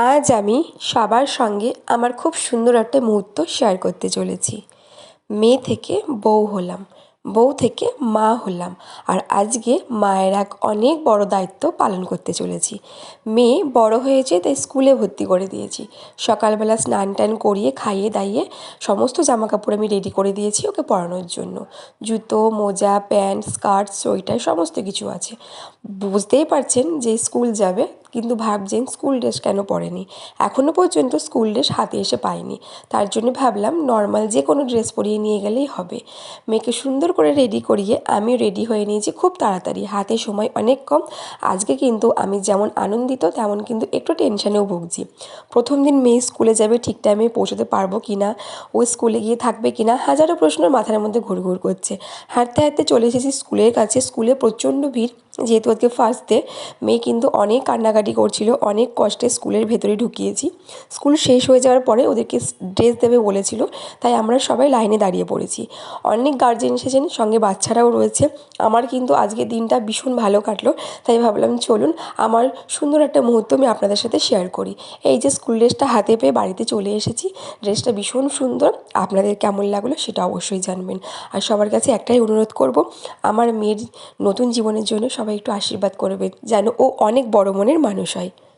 আজ আমি সবার সঙ্গে আমার খুব সুন্দর একটা মুহূর্ত শেয়ার করতে চলেছি। মেয়ে থেকে বউ হলাম, বউ থেকে মা হলাম, আর আজকে মায়ের এক অনেক বড় দায়িত্ব পালন করতে চলেছি। মেয়ে বড় হয়েছে তাই স্কুলে ভর্তি করে দিয়েছি। সকালবেলা স্নান টান করিয়ে খাইয়ে দাইয়ে সমস্ত জামাকাপড় আমি রেডি করে দিয়েছি ওকে পরানোর জন্য। জুতো, মোজা, প্যান্ট, স্কার্ট, সোয়েটার সমস্ত কিছু আছে। বুঝতেই পারছেন যে স্কুল যাবে, কিন্তু ভাবছেন স্কুল ড্রেস কেন পরেনি। এখনও পর্যন্ত স্কুল ড্রেস হাতে এসে পাইনি, তার জন্য ভাবলাম নর্মাল যে কোনো ড্রেস পরিয়ে নিয়ে গেলেই হবে। মেয়েকে সুন্দর করে রেডি করিয়ে আমিও রেডি হয়ে নিয়েছি খুব তাড়াতাড়ি, হাতে সময় অনেক কম। আজকে কিন্তু আমি যেমন আনন্দিত তেমন কিন্তু একটু টেনশানেও ভুগছি। প্রথম দিন মেয়ে স্কুলে যাবে, ঠিক টাইমে পৌঁছতে পারবো কি না, ও স্কুলে গিয়ে থাকবে কি না, হাজারো প্রশ্ন মাথার মধ্যে ঘুরঘুর করছে। হাঁটতে হাঁটতে চলে এসেছি স্কুলের কাছে। স্কুলে প্রচণ্ড ভিড়, যেহেতু আজকে ফার্স্ট ডে। মেয়ে কিন্তু অনেক কান্নাকাটি করছিল, অনেক কষ্টে স্কুলের ভেতরে ঢুকিয়েছি। স্কুল শেষ হয়ে যাওয়ার পরে ওদেরকে ড্রেস দেবে বলেছিল, তাই আমরা সবাই লাইনে দাঁড়িয়ে পড়েছি। অনেক গার্জেন এসেছেন, সঙ্গে বাচ্চারাও রয়েছে। আমার কিন্তু আজকের দিনটা ভীষণ ভালো কাটলো, তাই ভাবলাম চলুন আমার সুন্দর একটা মুহূর্ত আমি আপনাদের সাথে শেয়ার করি। এই যে স্কুল ড্রেসটা হাতে পেয়ে বাড়িতে চলে এসেছি, ড্রেসটা ভীষণ সুন্দর। আপনাদের কেমন লাগলো সেটা অবশ্যই জানবেন। আর সবার কাছে একটাই অনুরোধ করব, আমার মেয়ের নতুন জীবনের জন্য সবাই একটু আশীর্বাদ করবেন, যেন ও অনেক বড় মনের মানুষ হয়।